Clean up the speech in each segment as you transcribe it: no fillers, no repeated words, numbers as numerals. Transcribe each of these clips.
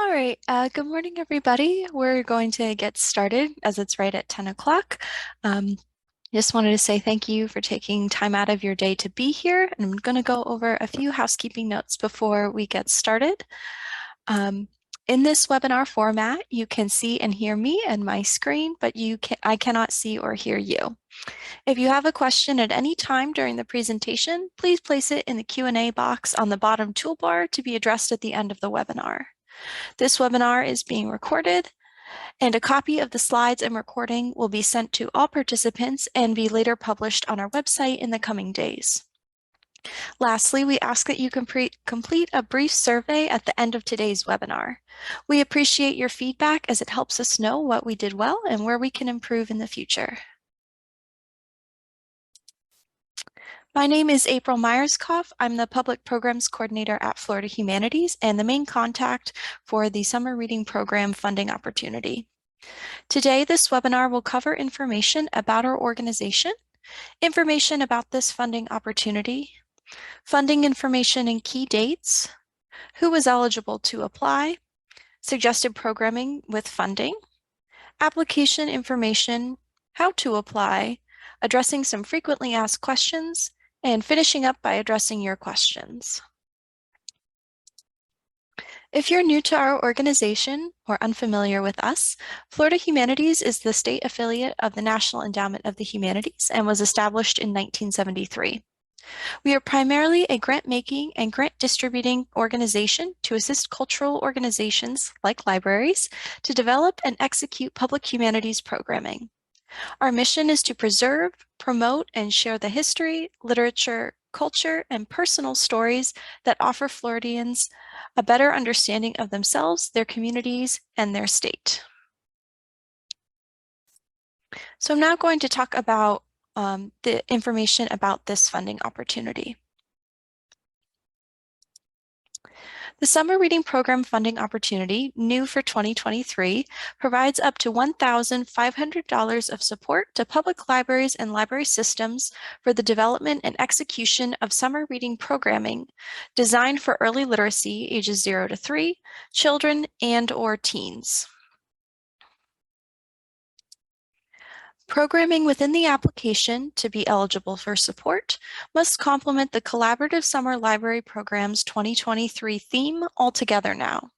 All right, good morning, everybody. We're going to get started as it's right at 10 o'clock. Just wanted to say thank you for taking time out of your day to be here. And I'm going to go over a few housekeeping notes before we get started. In this webinar format, you can see and hear me and my screen, but I cannot see or hear you. If you have a question at any time during the presentation, please place it in the Q&A box on the bottom toolbar to be addressed at the end of the webinar. This webinar is being recorded, and a copy of the slides and recording will be sent to all participants and be later published on our website in the coming days. Lastly, we ask that you complete a brief survey at the end of today's webinar. We appreciate your feedback as it helps us know what we did well and where we can improve in the future. My name is April Myerscough. I'm the Public Programs Coordinator at Florida Humanities and the main contact for the Summer Reading Program funding opportunity. Today, this webinar will cover information about our organization, information about this funding opportunity, funding information and key dates, who is eligible to apply, suggested programming with funding, application information, how to apply, addressing some frequently asked questions, and finishing up by addressing your questions. If you're new to our organization or unfamiliar with us, Florida Humanities is the state affiliate of the National Endowment of the Humanities and was established in 1973. We are primarily a grant-making and grant-distributing organization to assist cultural organizations like libraries to develop and execute public humanities programming. Our mission is to preserve, promote, and share the history, literature, culture, and personal stories that offer Floridians a better understanding of themselves, their communities, and their state. So I'm now going to talk about the information about this funding opportunity. The Summer Reading Program funding opportunity, new for 2023, provides up to $1,500 of support to public libraries and library systems for the development and execution of summer reading programming designed for early literacy ages 0 to 3, children and/or teens. Programming within the application to be eligible for support must complement the Collaborative Summer Library Program's 2023 theme Altogether Now.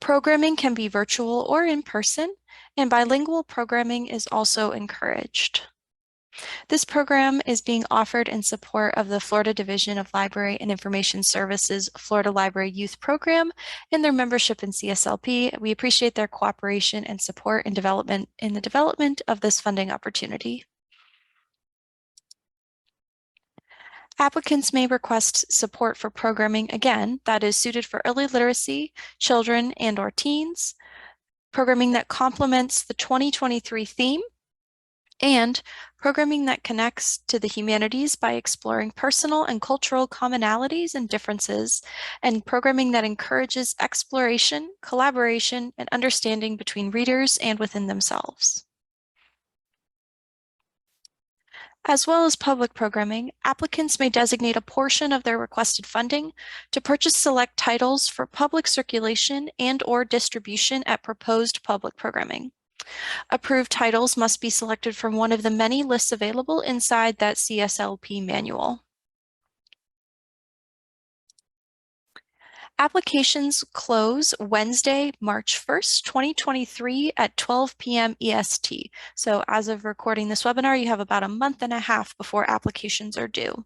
Programming can be virtual or in person, and bilingual programming is also encouraged. This program is being offered in support of the Florida Division of Library and Information Services Florida Library Youth Program and their membership in CSLP. We appreciate their cooperation and support in the development of this funding opportunity. Applicants may request support for programming, again, that is suited for early literacy, children and/or teens, programming that complements the 2023 theme, and programming that connects to the humanities by exploring personal and cultural commonalities and differences, and programming that encourages exploration, collaboration, and understanding between readers and within themselves. As well as public programming, applicants may designate a portion of their requested funding to purchase select titles for public circulation and/or distribution at proposed public programming. Approved titles must be selected from one of the many lists available inside that CSLP manual. Applications close Wednesday, March 1st, 2023 at 12 p.m. EST. So as of recording this webinar, you have about a month and a half before applications are due.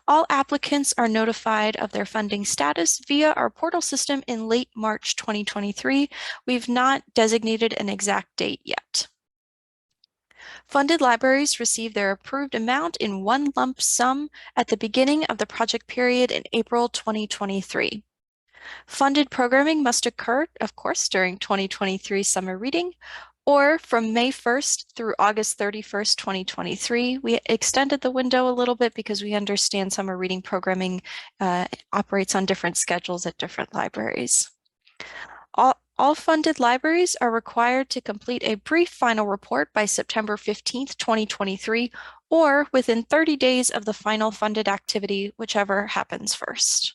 All applicants are notified of their funding status via our portal system in late March 2023. We've not designated an exact date yet. Funded libraries receive their approved amount in one lump sum at the beginning of the project period in April 2023. Funded programming must occur, of course, during 2023 summer reading, or from May 1st through August 31st, 2023. We extended the window a little bit because we understand summer reading programming operates on different schedules at different libraries. All funded libraries are required to complete a brief final report by September 15th, 2023, or within 30 days of the final funded activity, whichever happens first.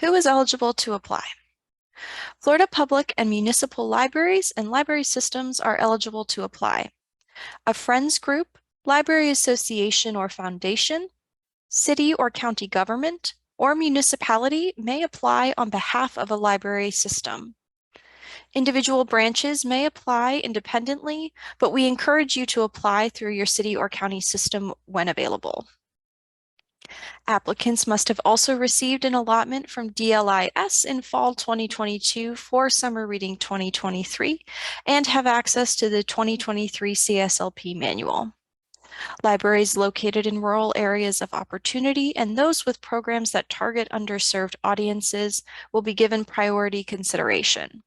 Who is eligible to apply? Florida public and municipal libraries and library systems are eligible to apply. A friends group, library association or foundation, city or county government, or municipality may apply on behalf of a library system. Individual branches may apply independently, but we encourage you to apply through your city or county system when available. Applicants must have also received an allotment from DLIS in fall 2022 for summer reading 2023 and have access to the 2023 CSLP manual. Libraries located in rural areas of opportunity and those with programs that target underserved audiences will be given priority consideration.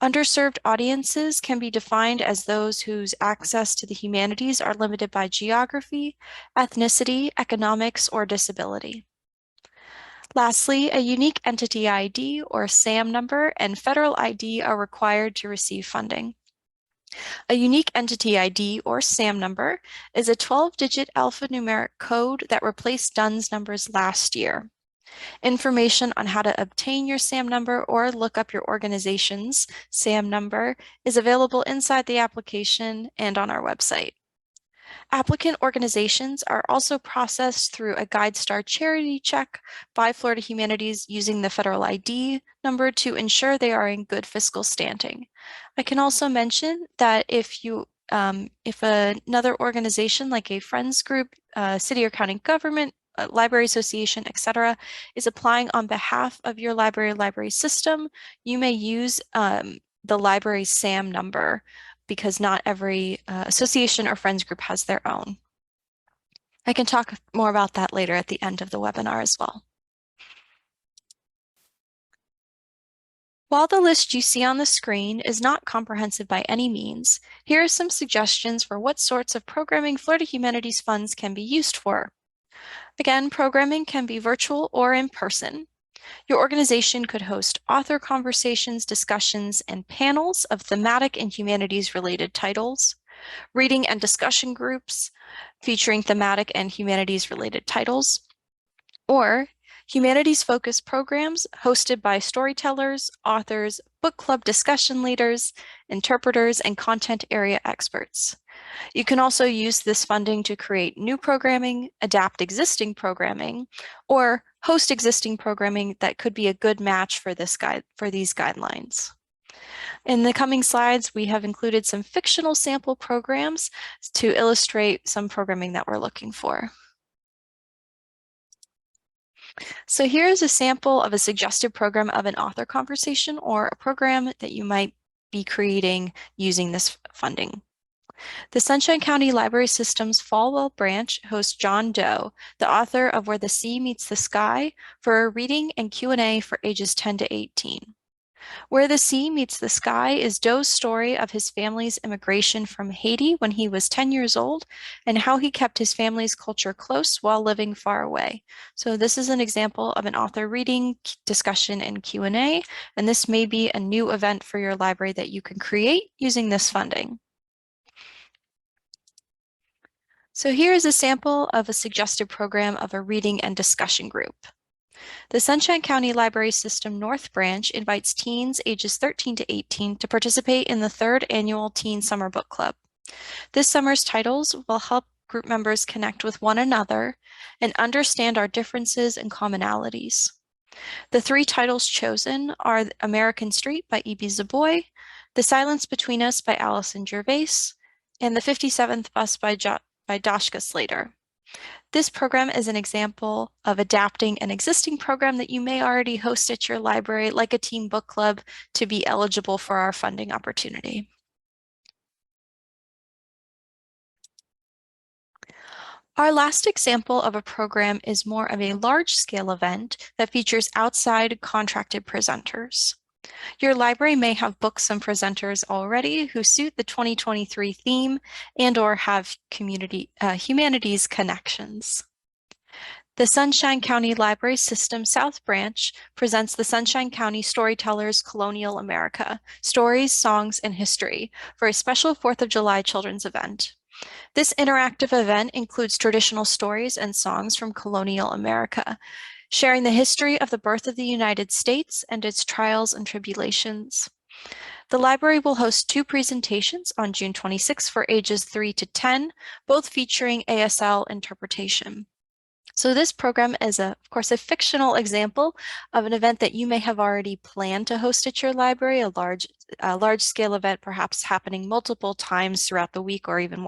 Underserved audiences can be defined as those whose access to the humanities are limited by geography, ethnicity, economics, or disability. Lastly, a unique entity ID or SAM number and federal ID are required to receive funding. A unique entity ID or SAM number is a 12-digit alphanumeric code that replaced DUNS numbers last year. Information on how to obtain your SAM number or look up your organization's SAM number is available inside the application and on our website. Applicant organizations are also processed through a GuideStar charity check by Florida Humanities using the federal ID number to ensure they are in good fiscal standing. I can also mention that if another organization like a friends group, city or county government, library association, etc., is applying on behalf of your library system, you may use the library SAM number because not every association or friends group has their own. I can talk more about that later at the end of the webinar as well. While the list you see on the screen is not comprehensive by any means, here are some suggestions for what sorts of programming Florida Humanities funds can be used for. Again, programming can be virtual or in person. Your organization could host author conversations, discussions, and panels of thematic and humanities-related titles, reading and discussion groups featuring thematic and humanities-related titles, or humanities-focused programs hosted by storytellers, authors, book club discussion leaders, interpreters, and content area experts. You can also use this funding to create new programming, adapt existing programming, or host existing programming that could be a good match for these guidelines. In the coming slides, we have included some fictional sample programs to illustrate some programming that we're looking for. So here's a sample of a suggested program of an author conversation or a program that you might be creating using this funding. The Sunshine County Library System's Falwell branch hosts John Doe, the author of Where the Sea Meets the Sky, for a reading and Q&A for ages 10 to 18. Where the Sea Meets the Sky is Doe's story of his family's immigration from Haiti when he was 10 years old and how he kept his family's culture close while living far away. So this is an example of an author reading, discussion, and Q&A, and this may be a new event for your library that you can create using this funding. So here is a sample of a suggested program of a reading and discussion group. The Sunshine County Library System North Branch invites teens ages 13 to 18 to participate in the 3rd annual Teen Summer Book Club. This summer's titles will help group members connect with one another and understand our differences and commonalities. The 3 titles chosen are American Street by E.B. Zaboy, The Silence Between Us by Allison Gervais, and The 57th Bus by Dashka Slater. This program is an example of adapting an existing program that you may already host at your library, like a teen book club, to be eligible for our funding opportunity. Our last example of a program is more of a large-scale event that features outside contracted presenters. Your library may have booked some presenters already who suit the 2023 theme and/or have humanities connections. The Sunshine County Library System South Branch presents the Sunshine County Storytellers Colonial America, Stories, Songs, and History for a special 4th of July children's event. This interactive event includes traditional stories and songs from colonial America. sharing the history of the birth of the United States and its trials and tribulations. The library will host 2 presentations on June 26 for ages 3 to 10, both featuring ASL interpretation. So this program is, of course, a fictional example of an event that you may have already planned to host at your library, a large-scale event, perhaps happening multiple times throughout the week or even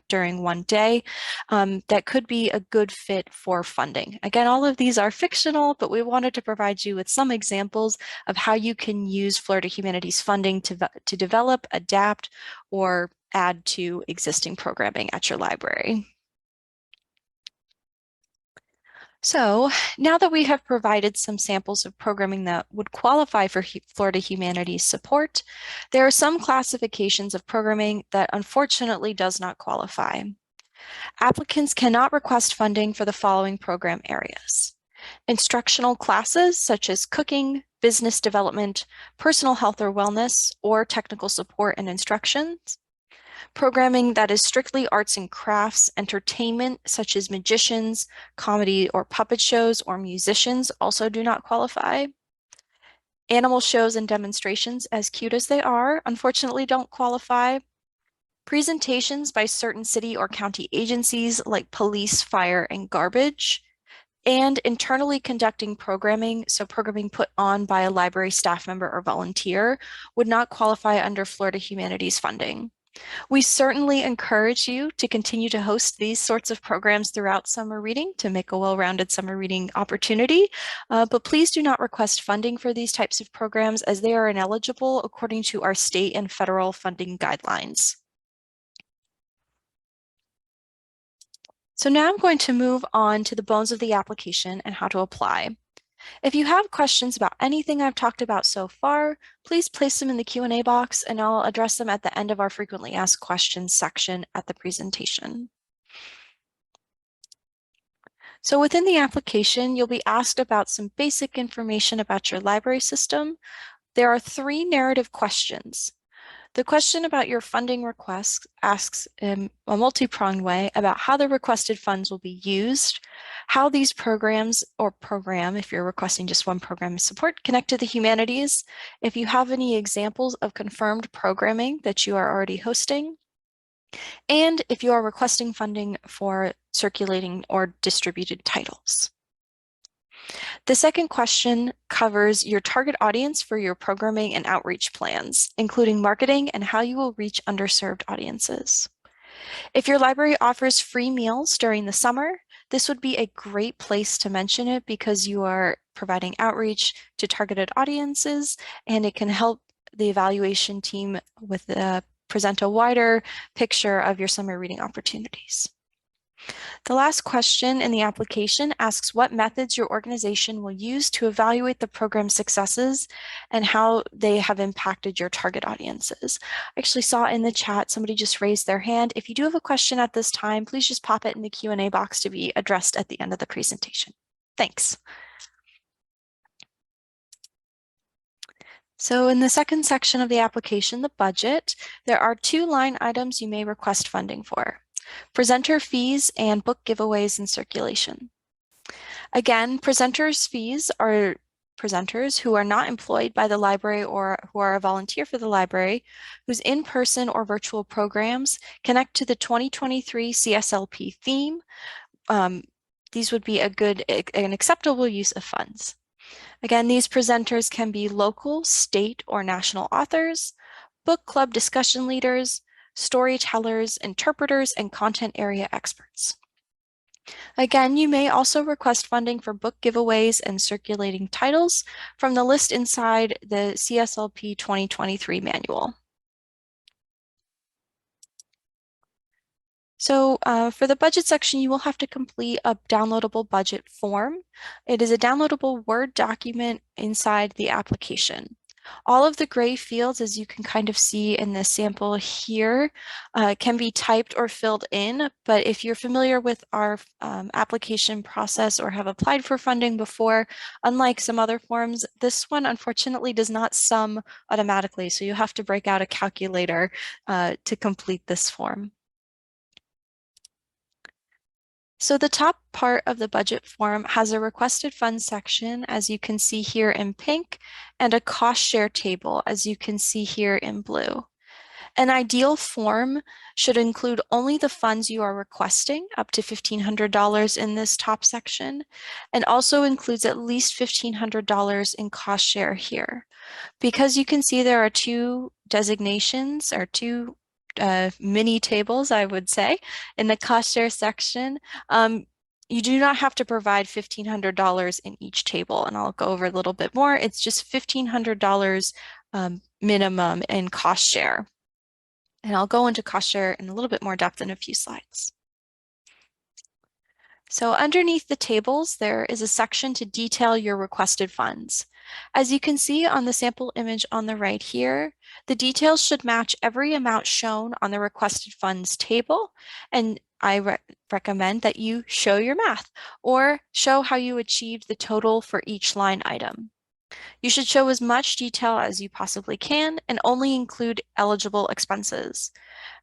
during one day, that could be a good fit for funding. Again, all of these are fictional, but we wanted to provide you with some examples of how you can use Florida Humanities funding to develop, adapt, or add to existing programming at your library. So now that we have provided some samples of programming that would qualify for Florida Humanities support, there are some classifications of programming that unfortunately does not qualify. Applicants cannot request funding for the following program areas: instructional classes such as cooking, business development, personal health or wellness, or technical support and instructions. Programming that is strictly arts and crafts, entertainment such as magicians, comedy or puppet shows, or musicians also do not qualify. Animal shows and demonstrations, as cute as they are, unfortunately don't qualify. Presentations by certain city or county agencies like police, fire, and garbage. And internally conducting programming, so programming put on by a library staff member or volunteer, would not qualify under Florida Humanities funding. We certainly encourage you to continue to host these sorts of programs throughout summer reading to make a well-rounded summer reading opportunity, but please do not request funding for these types of programs as they are ineligible according to our state and federal funding guidelines. So now I'm going to move on to the bones of the application and how to apply. If you have questions about anything I've talked about so far, please place them in the Q&A box and I'll address them at the end of our frequently asked questions section at the presentation. So within the application, you'll be asked about some basic information about your library system. There are 3 narrative questions. The question about your funding request asks in a multi-pronged way about how the requested funds will be used, how these programs or program, if you're requesting just one program support, connect to the humanities, if you have any examples of confirmed programming that you are already hosting, and if you are requesting funding for circulating or distributed titles. The second question covers your target audience for your programming and outreach plans, including marketing and how you will reach underserved audiences. If your library offers free meals during the summer, this would be a great place to mention it because you are providing outreach to targeted audiences and it can help the evaluation team present a wider picture of your summer reading opportunities. The last question in the application asks what methods your organization will use to evaluate the program's successes and how they have impacted your target audiences. I actually saw in the chat somebody just raised their hand. If you do have a question at this time, please just pop it in the Q&A box to be addressed at the end of the presentation. Thanks. So in the second section of the application, the budget, there are 2 line items you may request funding for: presenter fees and book giveaways and circulation. Again, presenters' fees are presenters who are not employed by the library or who are a volunteer for the library, whose in-person or virtual programs connect to the 2023 CSLP theme. These would be an acceptable use of funds. Again, these presenters can be local, state, or national authors, book club discussion leaders, storytellers, interpreters, and content area experts. Again, you may also request funding for book giveaways and circulating titles from the list inside the CSLP 2023 manual. So for the budget section, you will have to complete a downloadable budget form. It is a downloadable Word document inside the application. All of the gray fields, as you can kind of see in the sample here, can be typed or filled in, but if you're familiar with our application process or have applied for funding before, unlike some other forms, this one unfortunately does not sum automatically, so you have to break out a calculator to complete this form. So the top part of the budget form has a requested funds section, as you can see here in pink, and a cost share table, as you can see here in blue. An ideal form should include only the funds you are requesting, up to $1,500 in this top section, and also includes at least $1,500 in cost share here. Because you can see there are two designations or two mini tables, I would say, in the cost share section, you do not have to provide $1,500 in each table, and I'll go over a little bit more. It's just $1,500 minimum in cost share. And I'll go into cost share in a little bit more depth in a few slides. So underneath the tables, there is a section to detail your requested funds. As you can see on the sample image on the right here, the details should match every amount shown on the requested funds table. And I recommend that you show your math or show how you achieved the total for each line item. You should show as much detail as you possibly can and only include eligible expenses.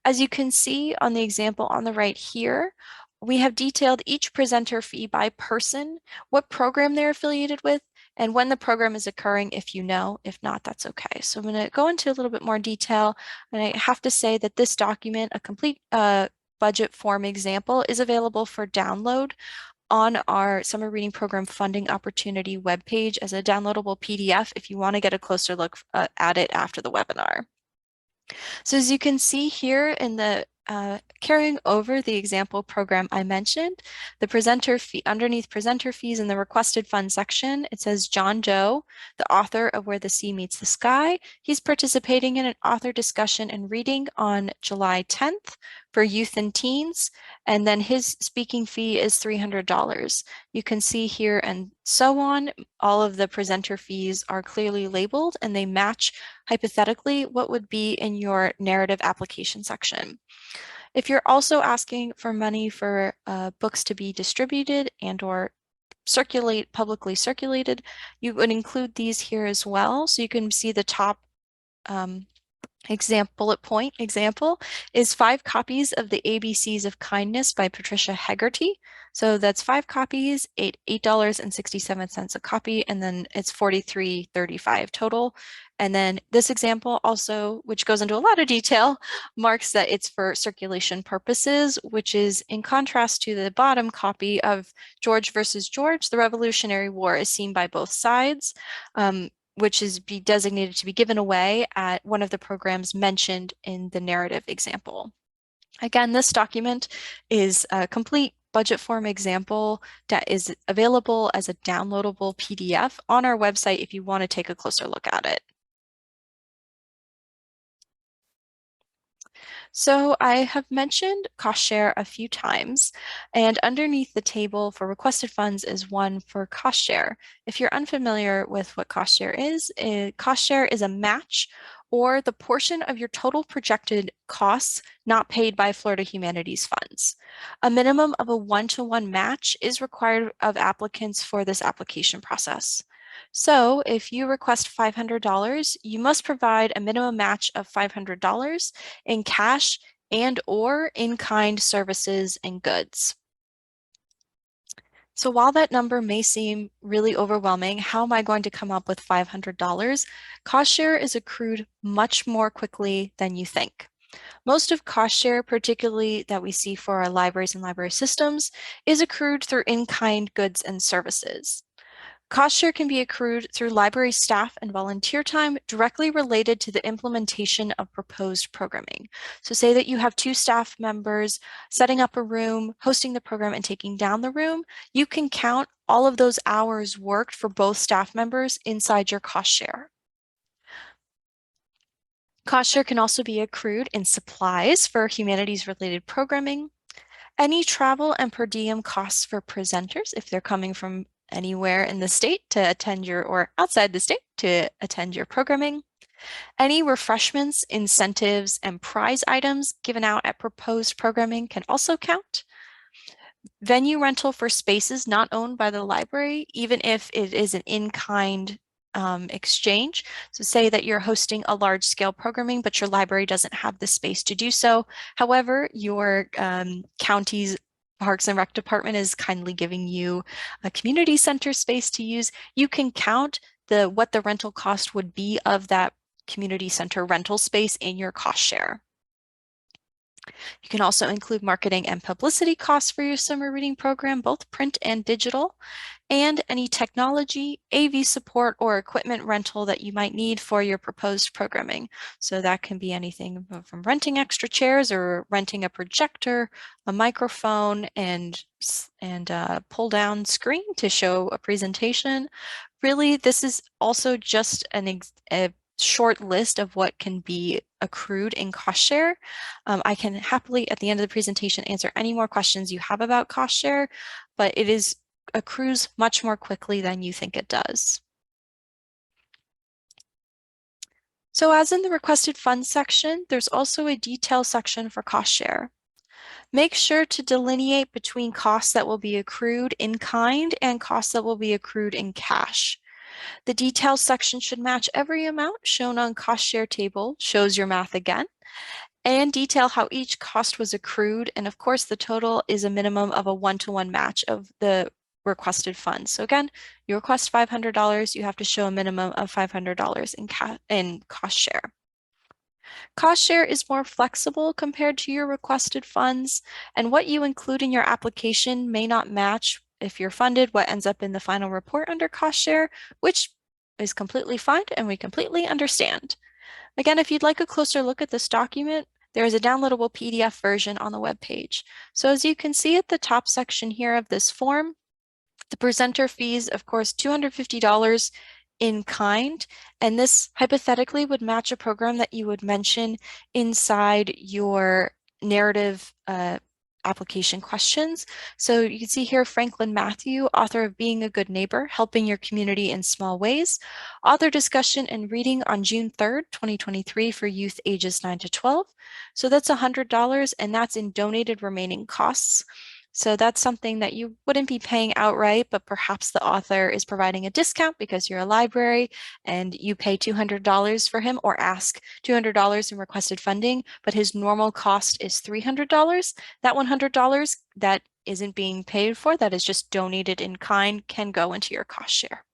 As you can see on the example on the right here, we have detailed each presenter fee by person, what program they're affiliated with, and when the program is occurring if you know. If not, that's okay. So I'm going to go into a little bit more detail, and I have to say that this document, a complete budget form example, is available for download on our Summer Reading Program Funding Opportunity webpage as a downloadable PDF if you want to get a closer look at it after the webinar. So as you can see here in the carrying over the example program I mentioned, the presenter fee underneath presenter fees in the requested fund section, it says John Doe, the author of Where the Sea Meets the Sky. He's participating in an author discussion and reading on July 10th for youth and teens, and then his speaking fee is $300. You can see here and so on, all of the presenter fees are clearly labeled and they match hypothetically what would be in your narrative application section. If you're also asking for money for books to be distributed and or publicly circulated, you would include these here as well. So you can see the top bullet point example is 5 copies of the ABCs of Kindness by Patricia Hegarty. So that's 5 copies, $8.67 a copy, and then it's $43.35 total. And then this example also, which goes into a lot of detail, marks that it's for circulation purposes, which is in contrast to the bottom copy of George versus George, the Revolutionary War is seen by both sides. Which is designated to be given away at one of the programs mentioned in the narrative example. Again, this document is a complete budget form example that is available as a downloadable PDF on our website if you want to take a closer look at it. So I have mentioned cost share a few times, and underneath the table for requested funds is one for cost share. If you're unfamiliar with what cost share is a match or the portion of your total projected costs not paid by Florida Humanities funds. A minimum of a one-to-one match is required of applicants for this application process. So if you request $500, you must provide a minimum match of $500 in cash and or in-kind services and goods. So while that number may seem really overwhelming, how am I going to come up with $500? Cost share is accrued much more quickly than you think. Most of cost share, particularly that we see for our libraries and library systems, is accrued through in-kind goods and services. Cost share can be accrued through library staff and volunteer time directly related to the implementation of proposed programming. So say that you have 2 staff members setting up a room, hosting the program, and taking down the room, you can count all of those hours worked for both staff members inside your cost share. Cost share can also be accrued in supplies for humanities-related programming, any travel and per diem costs for presenters if they're coming from anywhere in the state to attend or outside the state to attend your programming. Any refreshments, incentives, and prize items given out at proposed programming can also count. Venue rental for spaces not owned by the library, even if it is an in-kind exchange. So say that you're hosting a large scale programming, but your library doesn't have the space to do so. However, your county's Parks and Rec Department is kindly giving you a community center space to use, you can count what the rental cost would be of that community center rental space in your cost share. You can also include marketing and publicity costs for your summer reading program, both print and digital, and any technology, AV support, or equipment rental that you might need for your proposed programming. So that can be anything from renting extra chairs or renting a projector, a microphone, and a pull-down screen to show a presentation. Really, this is also just a short list of what can be accrued in cost share. I can happily, at the end of the presentation, answer any more questions you have about cost share, but it accrues much more quickly than you think it does. So as in the requested funds section, there's also a detail section for cost share. Make sure to delineate between costs that will be accrued in kind and costs that will be accrued in cash. The details section should match every amount shown on cost share table, shows your math again, and detail how each cost was accrued. And of course, the total is a minimum of a one-to-one match of the requested funds. So again, you request $500, you have to show a minimum of $500 in cost share. Cost share is more flexible compared to your requested funds, and what you include in your application may not match if you're funded what ends up in the final report under cost share, which is completely fine and we completely understand. Again, if you'd like a closer look at this document, there is a downloadable PDF version on the web page. So as you can see at the top section here of this form, the presenter fees, of course, $250 in kind, and this hypothetically would match a program that you would mention inside your narrative application questions. So you can see here Franklin Matthew, author of Being a Good Neighbor, Helping Your Community in Small Ways, author discussion and reading on June 3rd, 2023 for youth ages 9 to 12. So that's $100 and that's in donated remaining costs. So that's something that you wouldn't be paying outright, but perhaps the author is providing a discount because you're a library and you pay $200 for him or ask $200 in requested funding, but his normal cost is $300. That $100 that isn't being paid for, that is just donated in kind, can go into your cost share.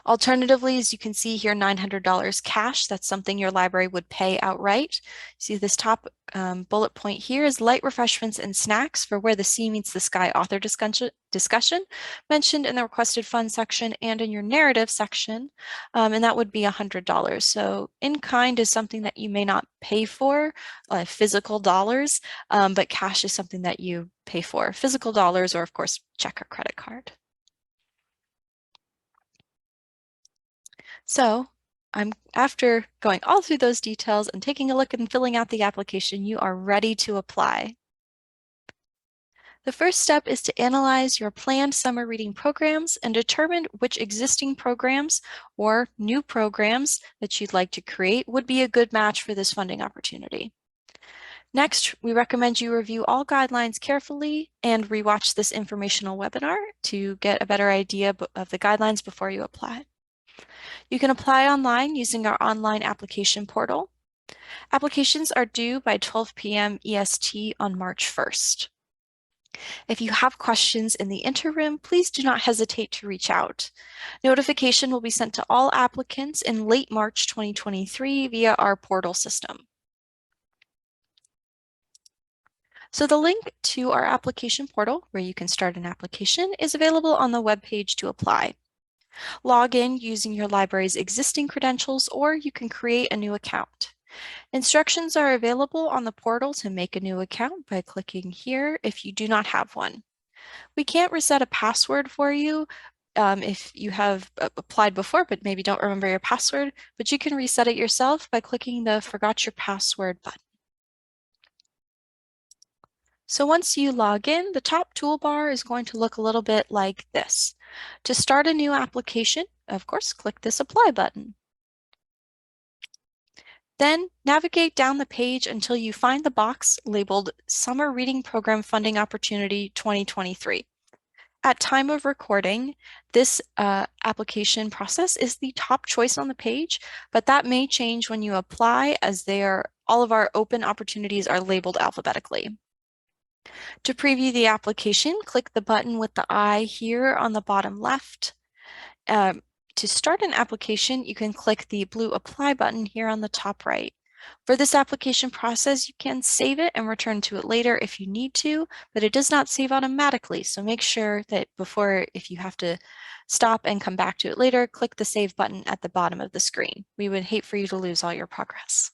Alternatively, as you can see here, $900 cash. That's something your library would pay outright. See this top bullet point here is light refreshments and snacks for Where the Sea Meets the Sky author discussion mentioned in the requested funds section and in your narrative section, and that would be $100. So in kind is something that you may not pay for, physical dollars, but cash is something that you pay for, physical dollars or of course check or credit card. So after going all through those details and taking a look and filling out the application, you are ready to apply. The first step is to analyze your planned summer reading programs and determine which existing programs or new programs that you'd like to create would be a good match for this funding opportunity. Next, we recommend you review all guidelines carefully and rewatch this informational webinar to get a better idea of the guidelines before you apply. You can apply online using our online application portal. Applications are due by 12 p.m. EST on March 1st. If you have questions in the interim, please do not hesitate to reach out. Notification will be sent to all applicants in late March 2023 via our portal system. So the link to our application portal, where you can start an application, is available on the web page to apply. Log in using your library's existing credentials, or you can create a new account. Instructions are available on the portal to make a new account by clicking here if you do not have one. We can't reset a password for you if you have applied before but maybe don't remember your password, but you can reset it yourself by clicking the Forgot Your Password button. So once you log in, the top toolbar is going to look a little bit like this. To start a new application, of course, click this Apply button. Then navigate down the page until you find the box labeled Summer Reading Program Funding Opportunity 2023. At time of recording, this application process is the top choice on the page, but that may change when you apply as all of our open opportunities are labeled alphabetically. To preview the application, click the button with the eye here on the bottom left. Um, to start an application, you can click the blue Apply button here on the top right. For this application process, you can save it and return to it later if you need to, but it does not save automatically. So make sure that if you have to stop and come back to it later, click the Save button at the bottom of the screen. We would hate for you to lose all your progress.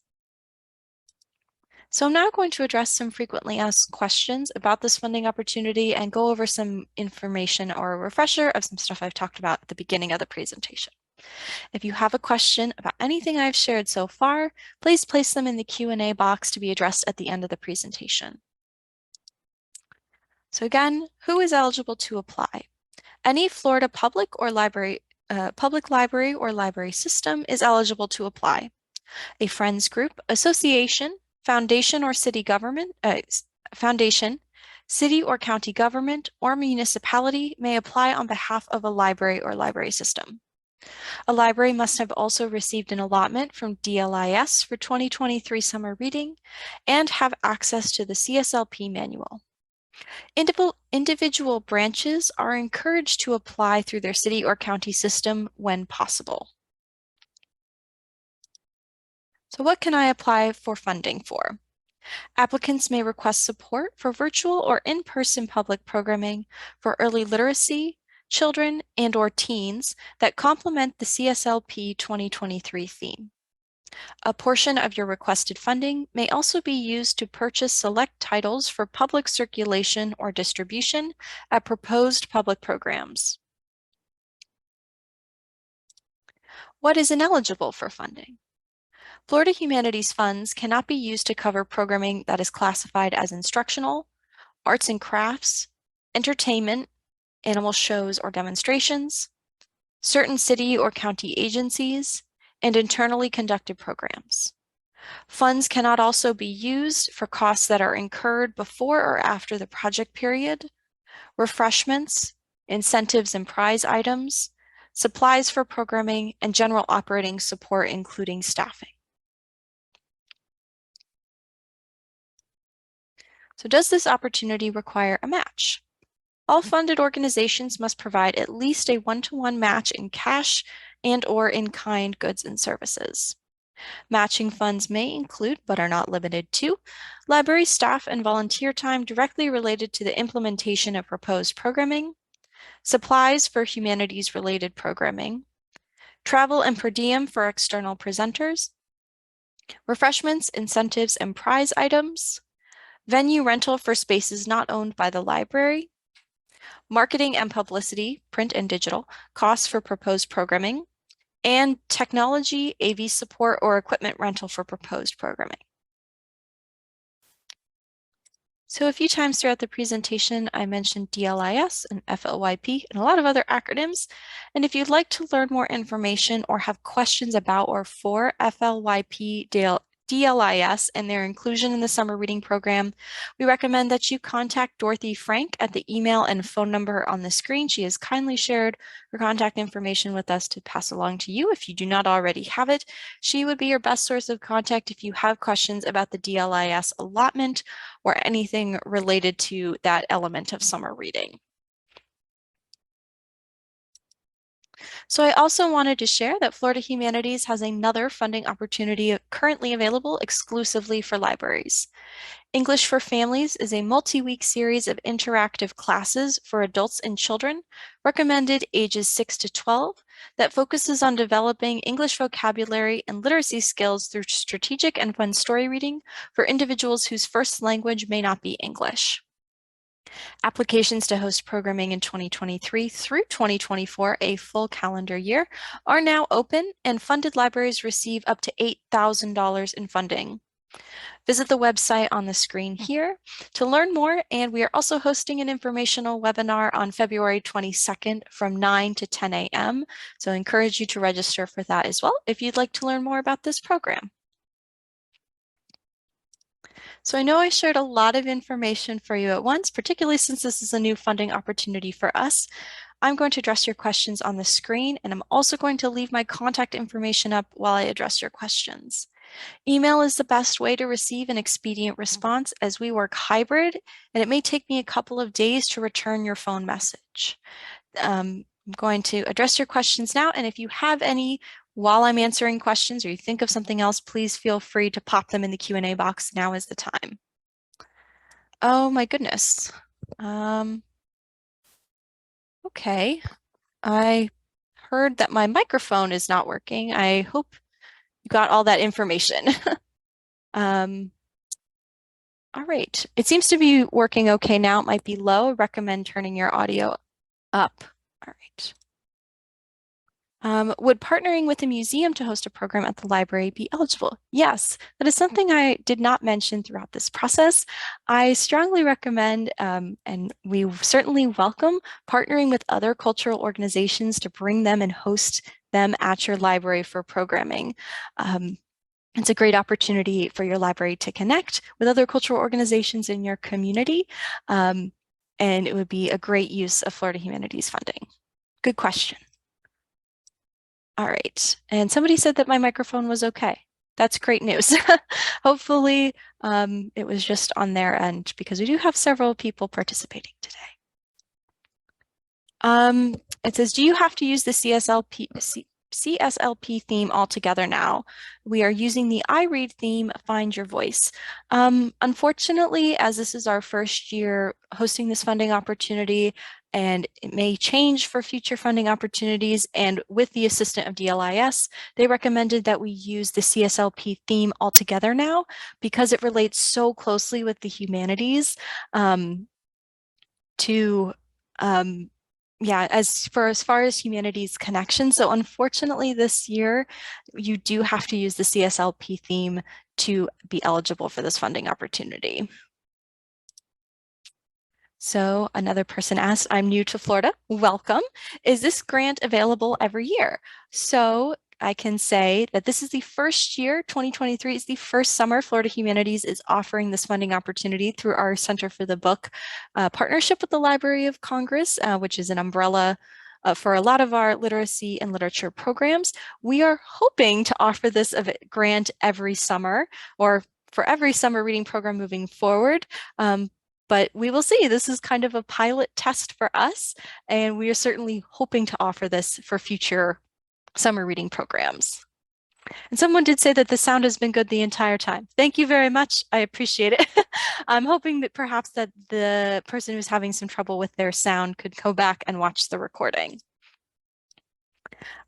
So I'm now going to address some frequently asked questions about this funding opportunity and go over some information or a refresher of some stuff I've talked about at the beginning of the presentation. If you have a question about anything I've shared so far, please place them in the Q&A box to be addressed at the end of the presentation. So again, who is eligible to apply? Any Florida public library or library system is eligible to apply. A friends group, association, foundation or city government, foundation, city or county government, or municipality may apply on behalf of a library or library system. A library must have also received an allotment from DLIS for 2023 summer reading and have access to the CSLP manual. Individual branches are encouraged to apply through their city or county system when possible. So what can I apply for funding for? Applicants may request support for virtual or in-person public programming for early literacy, children, and/or teens that complement the CSLP 2023 theme. A portion of your requested funding may also be used to purchase select titles for public circulation or distribution at proposed public programs. What is ineligible for funding? Florida Humanities funds cannot be used to cover programming that is classified as instructional, arts and crafts, entertainment, animal shows or demonstrations, certain city or county agencies, and internally conducted programs. Funds cannot also be used for costs that are incurred before or after the project period, refreshments, incentives and prize items, supplies for programming, and general operating support, including staffing. So does this opportunity require a match? All funded organizations must provide at least a one-to-one match in cash and/or in-kind goods and services. Matching funds may include, but are not limited to, library staff and volunteer time directly related to the implementation of proposed programming, supplies for humanities-related programming, travel and per diem for external presenters, refreshments, incentives, and prize items, venue rental for spaces not owned by the library, marketing and publicity, print and digital, costs for proposed programming, and technology, AV support, or equipment rental for proposed programming. So a few times throughout the presentation, I mentioned DLIS and FLYP and a lot of other acronyms. And if you'd like to learn more information or have questions about or for FLYP, DLIS, and their inclusion in the summer reading program, we recommend that you contact Dorothy Frank at the email and phone number on the screen. She has kindly shared her contact information with us to pass along to you if you do not already have it. She would be your best source of contact if you have questions about the DLIS allotment or anything related to that element of summer reading. So I also wanted to share that Florida Humanities has another funding opportunity currently available exclusively for libraries. English for Families is a multi-week series of interactive classes for adults and children, recommended ages 6 to 12, that focuses on developing English vocabulary and literacy skills through strategic and fun story reading for individuals whose first language may not be English. Applications to host programming in 2023 through 2024, a full calendar year, are now open, and funded libraries receive up to $8,000 in funding. Visit the website on the screen here to learn more, and we are also hosting an informational webinar on February 22nd from 9 to 10 a.m. So I encourage you to register for that as well if you'd like to learn more about this program. So I know I shared a lot of information for you at once, particularly since this is a new funding opportunity for us. I'm going to address your questions on the screen, and I'm also going to leave my contact information up while I address your questions. Email is the best way to receive an expedient response as we work hybrid, and it may take me a couple of days to return your phone message. I'm going to address your questions now, and if you have any while I'm answering questions or you think of something else, please feel free to pop them in the Q&A box. Now is the time. Oh my goodness. Okay. I heard that my microphone is not working. I hope you got all that information. Um, all right. It seems to be working okay now. It might be low. I recommend turning your audio up. All right. Would partnering with a museum to host a program at the library be eligible? Yes, that is something I did not mention throughout this process. I strongly recommend, and we certainly welcome, partnering with other cultural organizations to bring them and host them at your library for programming. It's a great opportunity for your library to connect with other cultural organizations in your community, and it would be a great use of Florida Humanities funding. Good question. All right. And somebody said that my microphone was okay. That's great news. Hopefully, it was just on their end because we do have several people participating today. It says, do you have to use the CSLP theme altogether now? We are using the iRead theme, Find Your Voice. Unfortunately, as this is our first year hosting this funding opportunity, and it may change for future funding opportunities, and with the assistance of DLIS, they recommended that we use the CSLP theme altogether now because it relates so closely with the humanities yeah, as far as humanities connection. So unfortunately this year, you do have to use the CSLP theme to be eligible for this funding opportunity. So another person asked, I'm new to Florida, welcome. Is this grant available every year? So I can say that this is the first year, 2023 is the first summer Florida Humanities is offering this funding opportunity through our Center for the Book partnership with the Library of Congress, which is an umbrella for a lot of our literacy and literature programs. We are hoping to offer this grant every summer or for every summer reading program moving forward. But we will see. This is kind of a pilot test for us, and we are certainly hoping to offer this for future summer reading programs. And someone did say that the sound has been good the entire time. Thank you very much. I appreciate it. I'm hoping that perhaps that the person who's having some trouble with their sound could go back and watch the recording.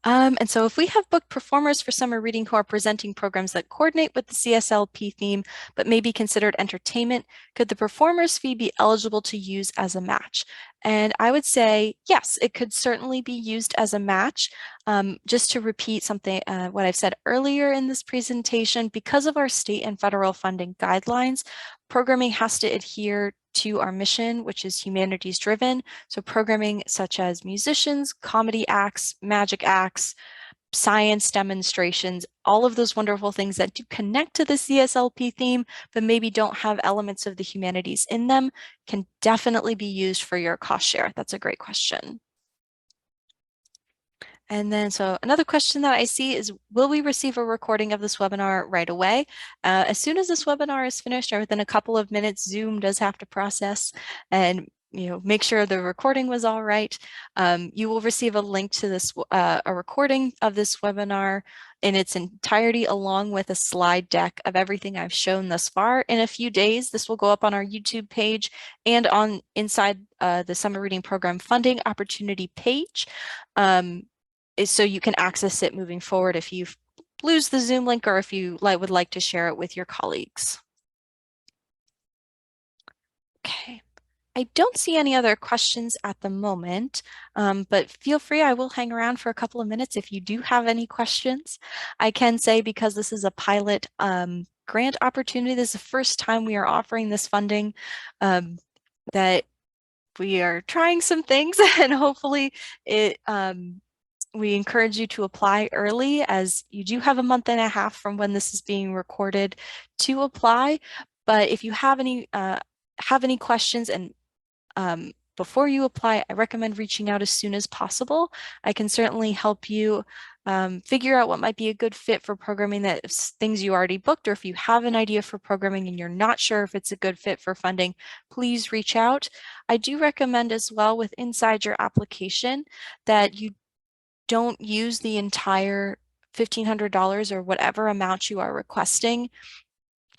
And so if we have booked performers for summer reading who are presenting programs that coordinate with the CSLP theme, but may be considered entertainment, could the performer's fee be eligible to use as a match? And I would say, yes, it could certainly be used as a match. Just to repeat something, what I've said earlier in this presentation, because of our state and federal funding guidelines, programming has to adhere to our mission, which is humanities driven. So programming such as musicians, comedy acts, magic acts, science demonstrations, all of those wonderful things that do connect to the CSLP theme, but maybe don't have elements of the humanities in them, can definitely be used for your cost share. That's a great question. And then, so another question that I see is, will we receive a recording of this webinar right away? As soon as this webinar is finished, or within a couple of minutes, Zoom does have to process and make sure the recording was all right. You will receive a link to this, a recording of this webinar in its entirety, along with a slide deck of everything I've shown thus far. In a few days, this will go up on our YouTube page and on inside the Summer Reading Program Funding Opportunity page. So you can access it moving forward if you lose the Zoom link or if you would like to share it with your colleagues. Okay. I don't see any other questions at the moment, but feel free. I will hang around for a couple of minutes if you do have any questions. I can say, because this is a pilot grant opportunity, this is the first time we are offering this funding, that we are trying some things and hopefully we encourage you to apply early, as you do have a month and a half from when this is being recorded to apply. But if you have any questions and before you apply, I recommend reaching out as soon as possible. I can certainly help you figure out what might be a good fit for programming, that's things you already booked, or if you have an idea for programming and you're not sure if it's a good fit for funding, please reach out. I do recommend as well with inside your application that you don't use the entire $1,500 or whatever amount you are requesting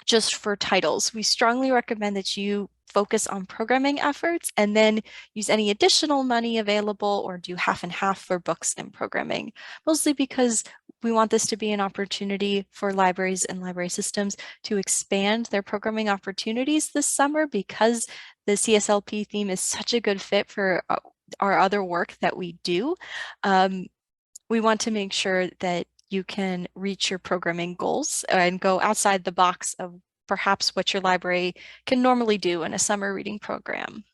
just for titles. We strongly recommend that you focus on programming efforts and then use any additional money available or do half and half for books and programming, mostly because we want this to be an opportunity for libraries and library systems to expand their programming opportunities this summer, because the CSLP theme is such a good fit for our other work that we do. We want to make sure that you can reach your programming goals and go outside the box of perhaps what your library can normally do in a summer reading program.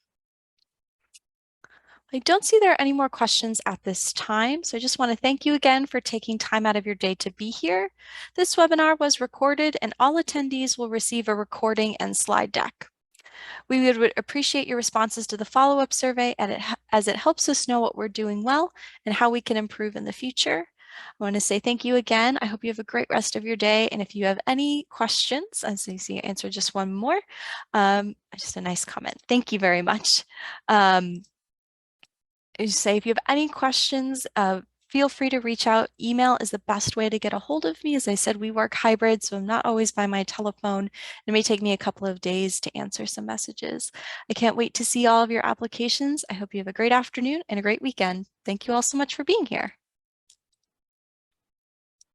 I don't see there are any more questions at this time, so I just want to thank you again for taking time out of your day to be here. This webinar was recorded and all attendees will receive a recording and slide deck. We would appreciate your responses to the follow-up survey as it helps us know what we're doing well and how we can improve in the future. I want to say thank you again. I hope you have a great rest of your day. And if you have any questions, as you see, I answered just one more. Just a nice comment. Thank you very much. I just say if you have any questions, feel free to reach out. Email is the best way to get a hold of me. As I said, we work hybrid, so I'm not always by my telephone. It may take me a couple of days to answer some messages. I can't wait to see all of your applications. I hope you have a great afternoon and a great weekend. Thank you all so much for being here.